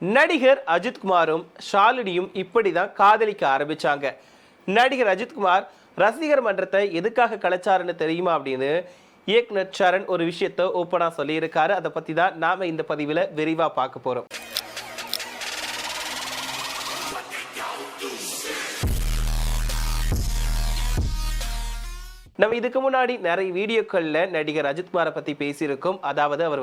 நடிகர் அஜித்குமாரும் ஷாலினியும் இப்படிதான் காதலிக்க ஆரம்பிச்சாங்க. நடிகர் அஜித்குமார் ரசிகர் மன்றத்தை எதுக்காக கலைச்சாருன்னு தெரியுமா அப்படின்னு இயக்குனர் சரண் ஒரு விஷயத்த ஓப்பனா சொல்லியிருக்காரு. அதை பத்தி தான் நாம இந்த பதிவுல விரிவா பார்க்க போறோம். நம்ம இதுக்கு முன்னாடி நிறைய வீடியோக்கள்ல நடிகர் அஜித்குமாரை பத்தி பேசியிருக்கோம். அதாவது அவர்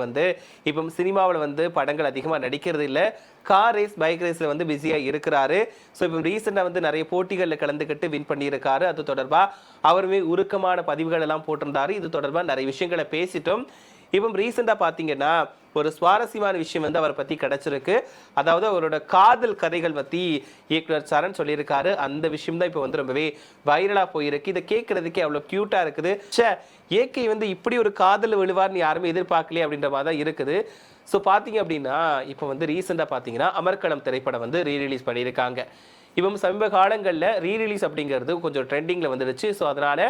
இப்போ சினிமாவில் படங்கள் அதிகமாக நடிக்கிறது இல்லை, கார் ரேஸ் பைக் ரேஸ்ல பிஸியா இருக்கிறாரு. ஸோ இப்போ ரீசெண்டாக நிறைய போட்டிகளில் கலந்துக்கிட்டு வின் பண்ணியிருக்காரு. அது தொடர்பாக அவருமே உருக்கமான பதிவுகள் எல்லாம் போட்டிருந்தாரு. இது தொடர்பாக நிறைய விஷயங்களை பேசிட்டோம். இப்போ ரீசெண்டாக பார்த்தீங்கன்னா ஒரு சுவாரஸ்யமான விஷயம் அவரை பற்றி கிடைச்சிருக்கு. அதாவது அவரோட காதல் கதைகள் பற்றி இயக்குனர் சரண் சொல்லியிருக்காரு. அந்த விஷயம் தான் இப்போ ரொம்பவே வைரலாக போயிருக்கு. இதை கேட்கறதுக்கே அவ்வளோ க்யூட்டாக இருக்குது. ஏகே இப்படி ஒரு காதல் விழுவார்னு யாருமே எதிர்பார்க்கலையே அப்படின்ற மாதிரி தான் இருக்குது. ஸோ பார்த்தீங்க அப்படின்னா இப்போ ரீசெண்டாக பார்த்தீங்கன்னா அமர்க்களம் திரைப்படம் ரீரிலீஸ் பண்ணியிருக்காங்க. இப்போ சமீப காலங்களில் ரீரிலீஸ் அப்படிங்கிறது கொஞ்சம் ட்ரெண்டிங்கில் வந்துடுச்சு. ஸோ அதனால்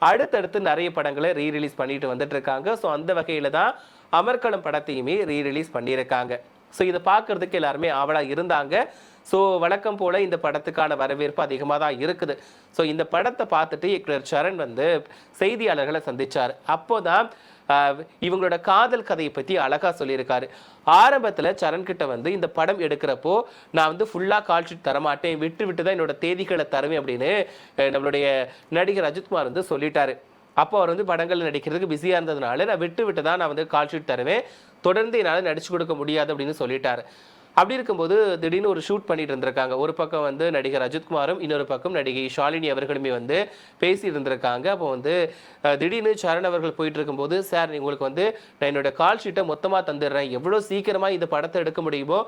அடுத்தடுத்து நிறைய படங்களை ரீரிலீஸ் பண்ணிட்டு வந்துட்டு இருக்காங்க. ஸோ அந்த வகையில் தான் அமர்க்களம் படத்தையுமே ரீரிலீஸ் பண்ணியிருக்காங்க. ஸோ இதை பார்க்கறதுக்கு எல்லாருமே ஆவலாக இருந்தாங்க. ஸோ வழக்கம் போல் இந்த படத்துக்கான வரவேற்பு அதிகமாக தான் இருக்குது. ஸோ இந்த படத்தை பார்த்துட்டு இயக்குனர் சரண் செய்தியாளர்களை சந்தித்தார். அப்போ தான் இவங்களோட காதல் கதையை பற்றி அழகாக சொல்லியிருக்காரு. ஆரம்பத்தில் சரண் கிட்ட இந்த படம் எடுக்கிறப்போ நான் ஃபுல்லாக கால் ஷீட் தரமாட்டேன், விட்டு விட்டு தான் என்னோட தேதிகளை தருவேன் அப்படின்னு நம்மளுடைய நடிகர் அஜித்குமார் சொல்லிட்டாரு. அப்போ அவர் படங்கள் நடிக்கிறதுக்கு பிஸியாக இருந்ததுனால நான் விட்டு தான் நான் கால் ஷீட் தருவேன், தொடர்ந்து என்னால் நடிச்சு கொடுக்க முடியாது அப்படின்னு சொல்லிட்டாரு. அப்படி இருக்கும்போது திடீர்னு ஒரு ஷூட் பண்ணிட்டு இருந்திருக்காங்க. ஒரு பக்கம் நடிகர் அஜித்குமாரும் இன்னொரு பக்கம் நடிகை ஷாலினி அவர்களுமே பேசிட்டு இருந்திருக்காங்க. அப்போ திடீர்னு சரண் அவர்கள் போயிட்டு இருக்கும்போது, சார் உங்களுக்கு நான் என்னோட கால் ஷீட்டை மொத்தமாக தந்துடுறேன், எவ்வளோ சீக்கிரமாக இந்த படத்தை எடுக்க முடியுமோ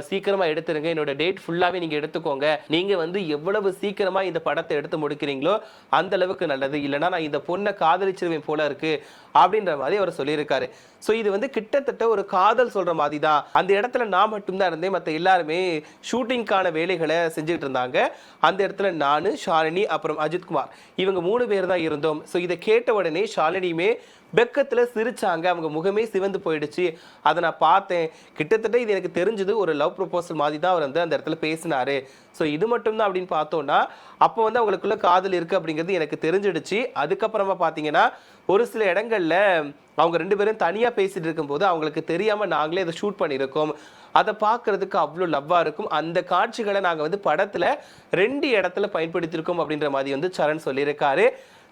சீக்கிரமாக எடுத்துருங்க, என்னோட டேட் ஃபுல்லாகவே நீங்கள் எடுத்துக்கோங்க, நீங்கள் எவ்வளவு சீக்கிரமாக இந்த படத்தை எடுத்து முடிக்கிறீங்களோ அந்த அளவுக்கு நல்லது, இல்லைனா நான் இந்த பொண்ணை காதலிச்சிருவேன் போல இருக்கு அப்படின்ற மாதிரி அவர் சொல்லியிருக்காரு. ஸோ இது கிட்டத்தட்ட ஒரு காதல் சொல்ற மாதிரி தான். அந்த இடத்துல நான் மட்டும்தான் இருந்தேன், மற்ற எல்லாருமே ஷூட்டிங்கான வேலைகளை செஞ்சுட்டு இருந்தாங்க. அந்த இடத்துல நான், ஷாலினி, அப்புறம் அஜித்குமார் இவங்க 3 பேர் தான் இருந்தோம். ஸோ இதை கேட்ட உடனே ஷாலினியுமே பெக்கத்தில் சிரிச்சாங்க, அவங்க முகமே சிவந்து போயிடுச்சு. அதை நான் பார்த்தேன். கிட்டத்தட்ட இது எனக்கு தெரிஞ்சது ஒரு லவ் ப்ரொபோசல் மாதிரி தான் அவர் அந்த இடத்துல பேசினாரு. ஸோ இது மட்டும்தான் அப்படின்னு பார்த்தோன்னா அப்போ அவங்களுக்குள்ள காதல் இருக்குது அப்படிங்கிறது எனக்கு தெரிஞ்சிடுச்சு. அதுக்கப்புறமா பார்த்தீங்கன்னா ஒரு சில இடங்களில் அவங்க 2 பேரும் தனியாக பேசிட்டு இருக்கும்போது அவங்களுக்கு தெரியாமல் நாங்களே அதை ஷூட் பண்ணியிருக்கோம். அதை பார்க்கறதுக்கு அவ்வளோ லவ்வாக இருக்கும். அந்த காட்சிகளை நாங்கள் படத்தில் 2 இடத்துல பயன்படுத்தியிருக்கோம் அப்படின்ற மாதிரி சரண் சொல்லியிருக்காரு.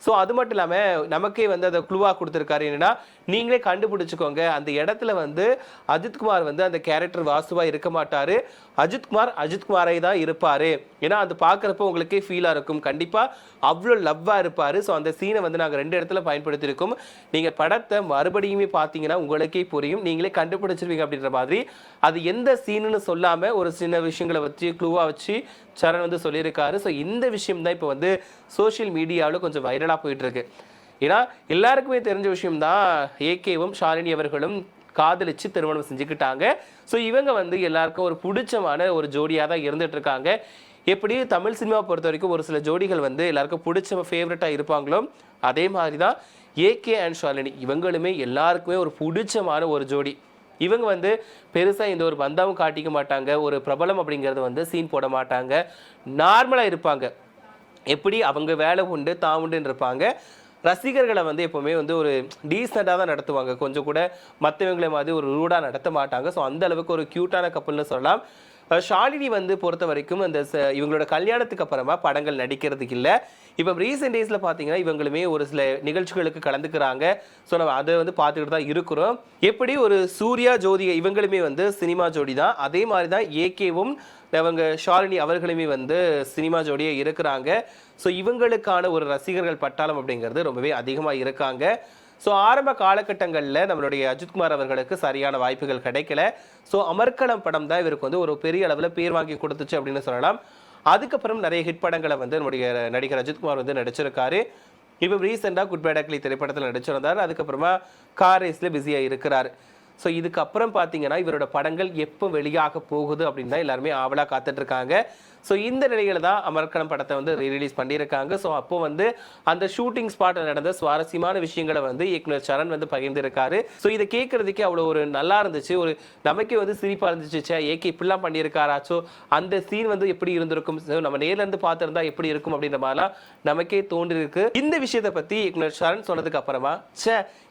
ஸோ அது மட்டும் இல்லாமல் நமக்கே அதை குழுவாக கொடுத்துருக்காரு. என்னன்னா நீங்களே கண்டுபிடிச்சிக்கோங்க, அந்த இடத்துல அஜித்குமார் அந்த கேரக்டர் வாசுவாக இருக்க மாட்டார், அஜித்குமாரை தான் இருப்பார். ஏன்னா அது பார்க்குறப்போ உங்களுக்கே ஃபீலாக இருக்கும், கண்டிப்பாக அவ்வளோ லவ்வாக இருப்பார். ஸோ அந்த சீனை நாங்கள் 2 இடத்துல பயன்படுத்தியிருக்கோம். நீங்கள் படத்தை மறுபடியுமே பார்த்தீங்கன்னா உங்களுக்கே புரியும், நீங்களே கண்டுபிடிச்சிருவீங்க அப்படின்ற மாதிரி. அது எந்த சீனுன்னு சொல்லாமல் ஒரு சின்ன விஷயங்களை வச்சு க்ளூவாக வச்சு சரண் சொல்லியிருக்காரு. ஸோ இந்த விஷயம் தான் இப்போ சோஷியல் மீடியாவில் கொஞ்சம் வைரலாக போயிட்டு இருக்கு. ஏன்னா எல்லாருக்குமே தெரிஞ்ச விஷயம்தான், ஏகேவும் ஷாலினி அவர்களும் காதலிச்சு திருமணம் செஞ்சுக்கிட்டாங்க. ஸோ இவங்க எல்லாருக்கும் ஒரு பிடிச்சமான ஒரு ஜோடியாக தான் இருந்துட்டு இருக்காங்க. எப்படி தமிழ் சினிமாவை பொறுத்த வரைக்கும் ஒரு சில ஜோடிகள் எல்லாருக்கும் பிடிச்ச ஃபேவரட்டாக இருப்பாங்களோ அதே மாதிரி தான் ஏகே அண்ட் ஷாலினி இவங்களுமே எல்லாருக்குமே ஒரு பிடிச்சமான ஒரு ஜோடி. இவங்க பெருசாக இந்த ஒரு பந்தாவும் காட்டிக்க மாட்டாங்க, ஒரு பிரபலம் அப்படிங்கிறது சீன் போட மாட்டாங்க, நார்மலாக இருப்பாங்க. எப்படி அவங்க வேலை உண்டு தான் உண்டுன்னு இருப்பாங்க. ரசிகர்களை எப்போவுமே ஒரு டீசெண்டாக தான் நடத்துவாங்க, கொஞ்சம் கூட மற்றவங்களை மாதிரி ஒரு ரூடாக நடத்த மாட்டாங்க. ஸோ அந்த அளவுக்கு ஒரு க்யூட்டான கப்பல்னு சொல்லலாம். ஷாலினி பொறுத்த வரைக்கும் அந்த இவங்களோட கல்யாணத்துக்கு அப்புறமா படங்கள் நடிக்கிறதுக்கு இல்லை. இப்போ ரீசெண்ட் டேஸில் பார்த்தீங்கன்னா இவங்களுமே ஒரு சில நிகழ்ச்சிகளுக்கு கலந்துக்கிறாங்க. ஸோ நம்ம அதை பார்த்துக்கிட்டு தான் இருக்கிறோம். எப்படி ஒரு சூர்யா ஜோதி இவங்களுமே சினிமா ஜோடி தான், அதே மாதிரி தான் ஏகேவும் அவங்க ஷாலினி அவர்களுமே சினிமா ஜோடியாக இருக்கிறாங்க. ஸோ இவங்களுக்கான ஒரு ரசிகர்கள் பட்டாளம் அப்படிங்கிறது ரொம்பவே அதிகமாக இருக்காங்க. ஸோ ஆரம்ப காலகட்டங்களில் நம்மளுடைய அஜித்குமார் அவர்களுக்கு சரியான வாய்ப்புகள் கிடைக்கல. ஸோ அமர்க்களம் படம் தான் இவருக்கு ஒரு பெரிய அளவில் பேர் வாங்கி கொடுத்துச்சு அப்படின்னு சொல்லலாம். அதுக்கப்புறம் நிறைய ஹிட் படங்களை நம்முடைய நடிகர் அஜித்குமார் நடிச்சிருக்காரு. இப்போ ரீசெண்டாக குட் பேட் அக்லி திரைப்படத்தில் நடிச்சிருந்தார். அதுக்கப்புறமா கார் ரேஸில் பிஸியாக இருக்கிறார். ஸோ இதுக்கப்புறம் பார்த்தீங்கன்னா இவரோட படங்கள் எப்போ வெளியாக போகுது அப்படின்னு தான் எல்லாருமே ஆவலாக காத்துட்ருக்காங்க. ஸோ இந்த நிலையில தான் அமர்க்களம் படத்தை வந்து ரீரிலீஸ் பண்ணியிருக்காங்க. ஸோ அப்போ வந்து அந்த ஷூட்டிங் ஸ்பாட்டில் நடந்த சுவாரஸ்யமான விஷயங்களை வந்து இயக்குனர் சரண் வந்து பகிர்ந்திருக்காரு. ஸோ இதை கேட்கறதுக்கே அவ்வளோ ஒரு நல்லா இருந்துச்சு. ஒரு நமக்கே வந்து சிரிப்பா இருந்துச்சு. ஏகே இப்படிலாம் பண்ணியிருக்காரா, ஸோ அந்த சீன் வந்து எப்படி இருந்திருக்கும், நம்ம நேர்ல இருந்து பார்த்திருந்தா எப்படி இருக்கும் அப்படின்ற மாதிரிலாம் நமக்கே தோன்றிருக்கு. இந்த விஷயத்தை பத்தி இயக்குனர் சரண் சொன்னதுக்கு அப்புறமா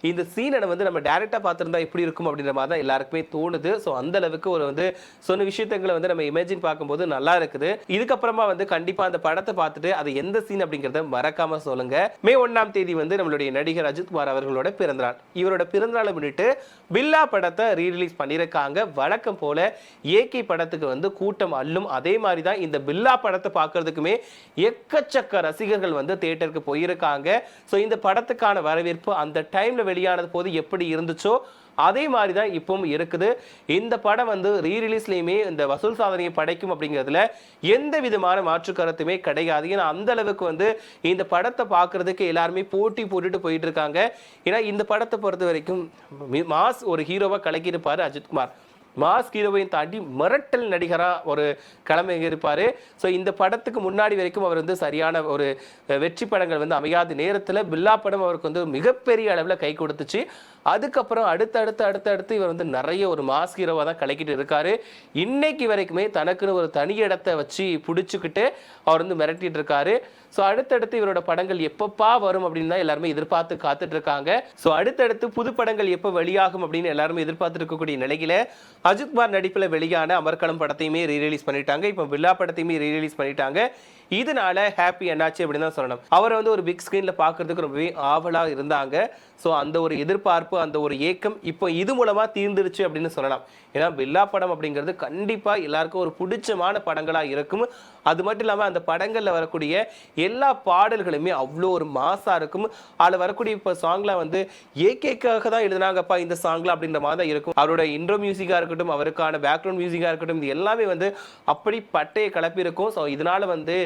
இந்த சீனை வந்து நம்ம டைரக்டா பார்த்திருந்தா எப்படி இருக்கும் அப்படின்ற மாதிரி தான் எல்லாருக்குமே தோணுது. ஸோ அந்த அளவுக்கு ஒரு வந்து சொன்ன விஷயங்களை வந்து நம்ம இமேஜின் பார்க்கும்போது நல்லா இருக்குது. இதுக்கப்புறமா வந்து கண்டிப்பா அந்த படத்தை பார்த்துட்டு அது எந்த சீன் அப்படிங்கறத மறக்காம சொல்லுங்க. மே 1ஆம் தேதி வந்து நம்மளுடைய நடிகர் அஜித்குமார் அவர்களோட பிறந்தநாள். இவரோட பிறந்தநாளை முன்னிட்டு பில்லா படத்தை ரீரிலீஸ் பண்ணியிருக்காங்க. வழக்கம் போல ஏகே படத்துக்கு வந்து கூட்டம் அள்ளும். அதே மாதிரி தான் இந்த பில்லா படத்தை பார்க்கறதுக்குமே எக்கச்சக்க ரசிகர்கள் வந்து தியேட்டருக்கு போயிருக்காங்க. ஸோ இந்த படத்துக்கான வரவேற்பு அந்த டைம்ல வெளியானது போது எப்படி இருந்துச்சோ அதே மாதிரி தான் இப்பவும் இருக்குது. இந்த படம் வந்து ரீரிலீஸ்லயுமே இந்த வசூல் சாதனையை படைக்கும் அப்படிங்கிறதுல எந்த விதமான மாற்று கருத்துமே கிடையாது. ஏன்னா அந்த அளவுக்கு வந்து இந்த படத்தை பார்க்கறதுக்கு எல்லாருமே போட்டி போட்டுட்டு போயிட்டு இருக்காங்க. ஏன்னா இந்த படத்தை பொறுத்த வரைக்கும் மாஸ் ஒரு ஹீரோவா கலக்கியிருப்பாரு அஜித்குமார். மாஸ் ஹீரோவையும் தாண்டி மிரட்டல் நடிகராக ஒரு கிளம்பி இருப்பார். ஸோ இந்த படத்துக்கு முன்னாடி வரைக்கும் அவர் வந்து சரியான ஒரு வெற்றி படங்கள் வந்து அமையாத நேரத்தில் பில்லா படம் அவருக்கு வந்து மிகப்பெரிய அளவில் கை கொடுத்துச்சு. அதுக்கப்புறம் அடுத்து இவர் வந்து நிறைய ஒரு மாஸ் ஹீரோவாக தான் கலக்கிட்டு இருக்காரு. இன்னைக்கு வரைக்குமே தனக்குன்னு ஒரு தனி இடத்தை வச்சு பிடிச்சிக்கிட்டு அவர் வந்து மிரட்டிட்டு இருக்காரு. ஸோ அடுத்தடுத்து இவரோட படங்கள் எப்பப்பா வரும் அப்படின்னு தான் எல்லாருமே எதிர்பார்த்து காத்துட்டு இருக்காங்க. ஸோ அடுத்தடுத்து புது படங்கள் எப்போ வெளியாகும் அப்படின்னு எல்லாருமே எதிர்பார்த்து இருக்கக்கூடிய நிலையில அஜித்குமார் நடிப்பில் வெளியான அமர்க்களம் படத்தையுமே ரீரிலீஸ் பண்ணிட்டாங்க. இப்போ பில்லா படத்தையுமே ரீரிலீஸ் பண்ணிட்டாங்க. இதனால ஹாப்பி என்னாச்சு அப்படின்னு தான் சொல்லணும். அவரை வந்து ஒரு பிக் ஸ்கிரீன்ல பார்க்கறதுக்கு ரொம்பவே ஆவலாக இருந்தாங்க. ஸோ அந்த ஒரு எதிர்பார்ப்பு, அந்த ஒரு ஏக்கம் இப்போ இது மூலமா தீர்ந்துருச்சு அப்படின்னு சொல்லலாம். ஏன்னா பில்லா படம் அப்படிங்கிறது கண்டிப்பா எல்லாருக்கும் ஒரு பிடிச்சமான படங்களா இருக்கும். அது மட்டும் இல்லாமல் அந்த படங்கள்ல வரக்கூடிய எல்லா பாடல்களுமே அவ்வளோ ஒரு மாசா இருக்கும். அதில் வரக்கூடிய இப்போ சாங்லாம் வந்து ஏகேக்காக தான் எழுதினாங்கப்பா இந்த சாங்லாம் அப்படின்ற மாதிரி தான் இருக்கும். அவரோட இன்ட்ரோ மியூசிக்காக இருக்கட்டும், அவருக்கான பேக்ரவுண்ட் மியூசிக்காக இருக்கட்டும், இது எல்லாமே வந்து அப்படி பட்டையை கிளப்பி இருக்கும். ஸோ இதனால வந்து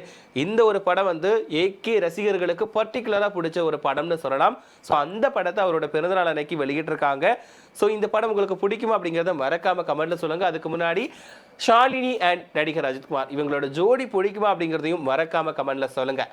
இந்த ஒரு படம் வந்து ஏகே ரசிகர்களுக்கு பர்டிகுலராக பிடிச்ச ஒரு படம்னு சொல்லலாம். ஸோ அந்த படத்தை அவரோட பிறந்தநாள் அன்னைக்கு வெளியிட்டிருக்காங்க. ஸோ இந்த படம் உங்களுக்கு பிடிக்குமா அப்படிங்கிறத மறக்காம கமெண்ட்ல சொல்லுங்க. அதுக்கு முன்னாடி ஷாலினி அண்ட் நடிகர் அஜித்குமார் இவங்களோட ஜோடி பிடிக்குமா அப்படிங்கிறதையும் மறக்காம கமெண்ட்ல சொல்லுங்க.